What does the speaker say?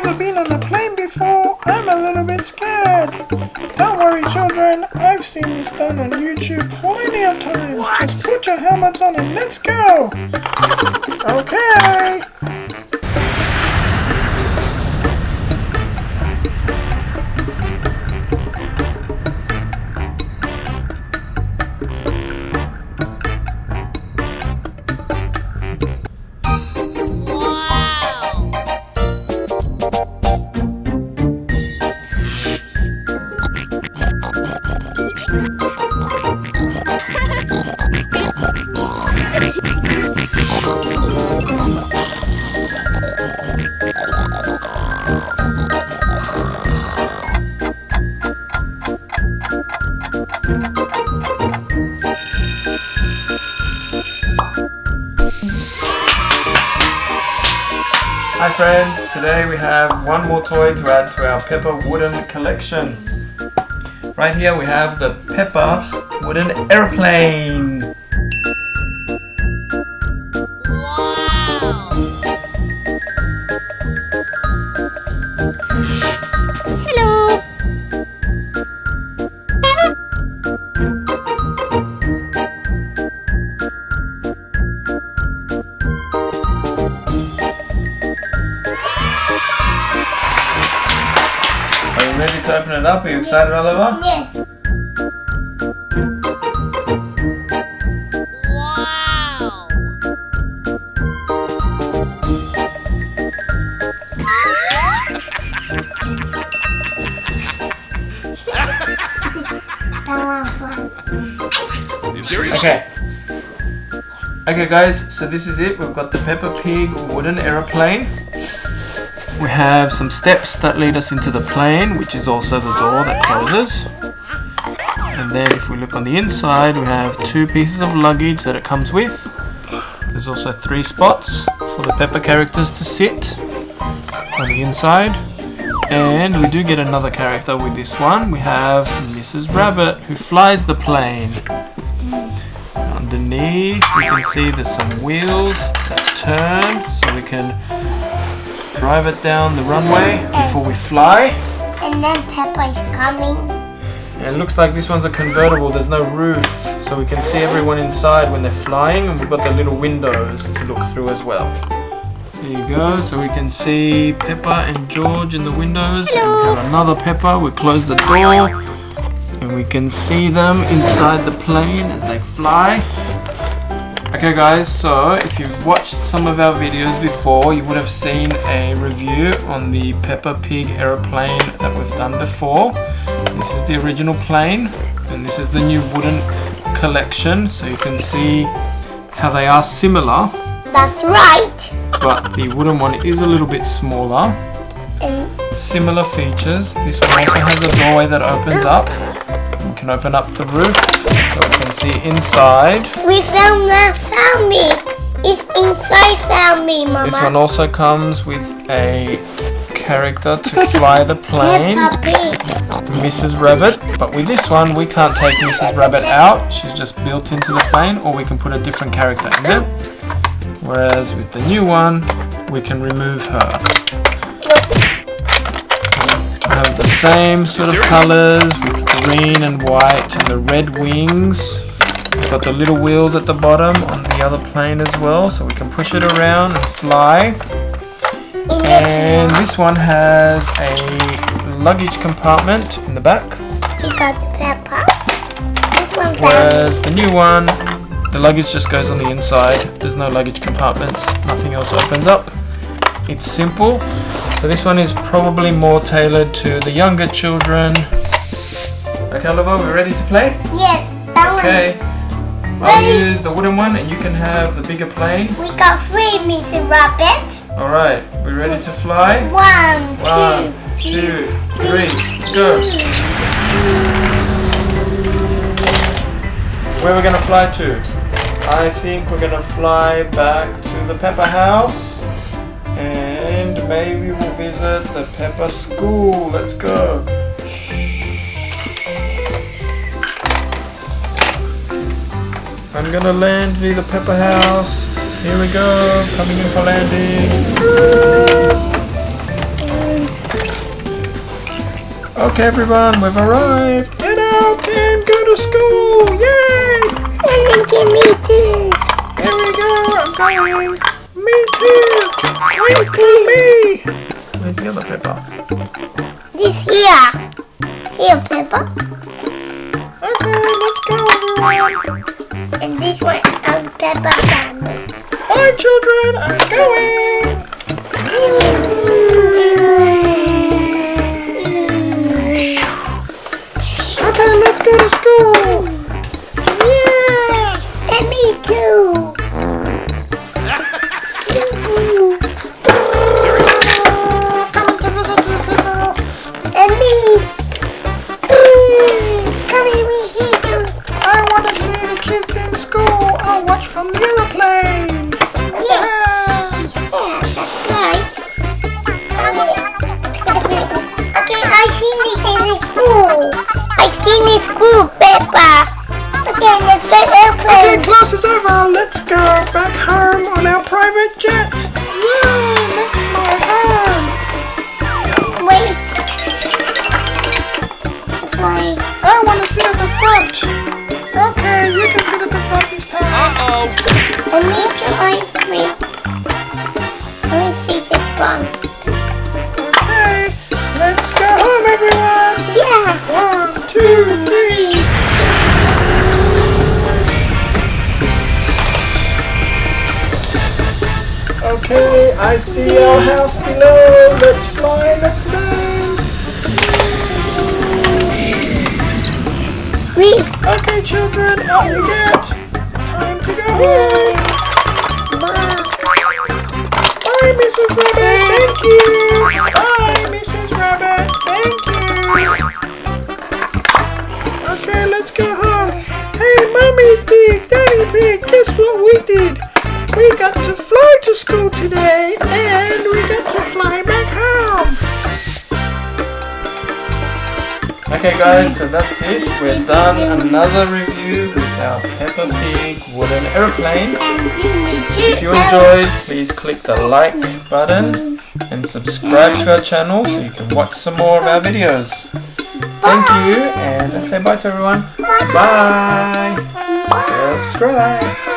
never been on a plane before. I'm a little bit scared. Don't worry, children. I've seen this done on YouTube plenty of times. Just put your helmets on and let's go. Okay. Hi friends, today we have one more toy to add to our Peppa Wooden collection. Right here we have the Peppa Wooden Aeroplane. Wow! Hello! Are you ready to open it up? Are you excited, Oliver? Yes! Wow! Okay. Okay guys, so this is it. We've got the Peppa Pig Wooden Aeroplane. We have some steps that lead us into the plane, which is also the door that closes. And then if we look on the inside, we have 2 pieces of luggage that it comes with. There's also 3 spots for the Peppa characters to sit on the inside. And we do get another character with this one. We have Mrs. Rabbit, who flies the plane. Underneath we can see there's some wheels that turn so we can drive it down the runway before we fly. And then Peppa is coming. And it looks like this one's a convertible, there's no roof, so we can see everyone inside when they're flying, and we've got the little windows to look through as well. There you go, so we can see Peppa and George in the windows. And we have another Peppa, we close the door and we can see them inside the plane as they fly. Okay guys, so if you've watched some of our videos before, you would have seen a review on the Peppa Pig Aeroplane that we've done before. This is the original plane and this is the new wooden collection, so you can see how they are similar. That's right. But the wooden one is a little bit smaller. Similar features. This one also has a doorway that opens up. We can open up the roof so we can see inside. We found me. It's inside me, Mama. This one also comes with a character to fly the plane, Peppa Pig. Mrs. Rabbit. But with this one, we can't take Mrs. Rabbit out. She's just built into the plane, or we can put a different character in there. Whereas with the new one, we can remove her. We have the same sort of colours with green and white and the red wings. We've got the little wheels at the bottom on the other plane as well, so we can push it around and fly. And this one has a luggage compartment in the back. We got Peppa. This one Whereas the new one, the luggage just goes on the inside. There's no luggage compartments. Nothing else opens up. It's simple. So this one is probably more tailored to the younger children. Okay, Oliver, we ready to play? Yes, that one. Okay. I'll use the wooden one and you can have the bigger plane. We got 3, Mrs. Rabbit. Alright, we ready to fly? 1, 1, 2, 3, go! Where are we going to fly to? I think we're going to fly back to the Peppa house. And maybe we'll visit the Peppa school. Let's go. I'm gonna land near the Peppa house. Here we go, coming in for landing. Okay, everyone, we've arrived. Get out and go to school. Yay! And then get me too. Here we go. I'm going. Me too. Wait for me. Where's the other Peppa? This here. Here, Peppa. Okay, let's go, everyone. And this one of Peppa family. Bye, children. I'm going. Okay, let's go to school. Yeah. And me too. Coming to visit you, people. And me. Come here, we here too. I want to see the kids in school. I'll watch from the aeroplane. Yeah, that's right. Okay, I seen it in school. I seen it in school, Peppa. Okay, let's go Okay, airplane. class is over. Let's go back home on our private jet. Yay, let's fly home. Wait. Flying. I want to sit at the front. Okay, you can sit at the front this time. And me too, I'm free. Let me see the front. Okay, let's go home, everyone. Yeah. 1, 2, 3. Okay, I see our house below. Let's fly, let's land. We. Okay, children, out you get. Time to go home. Bye. Bye, Mrs. Rabbit. Thank you. Bye, Mrs. Rabbit. Thank you. Okay, let's go home. Hey, Mommy Pig, Daddy Pig, guess what we did? We got to fly to school today, and we got to fly back home. Okay, guys, so that's it. We've done another review with our Peppa Pig Wooden Aeroplane. And you need to. If you enjoyed, please click the like button and subscribe to our channel so you can watch some more of our videos. Thank you, and let's say bye to everyone. Bye. Subscribe.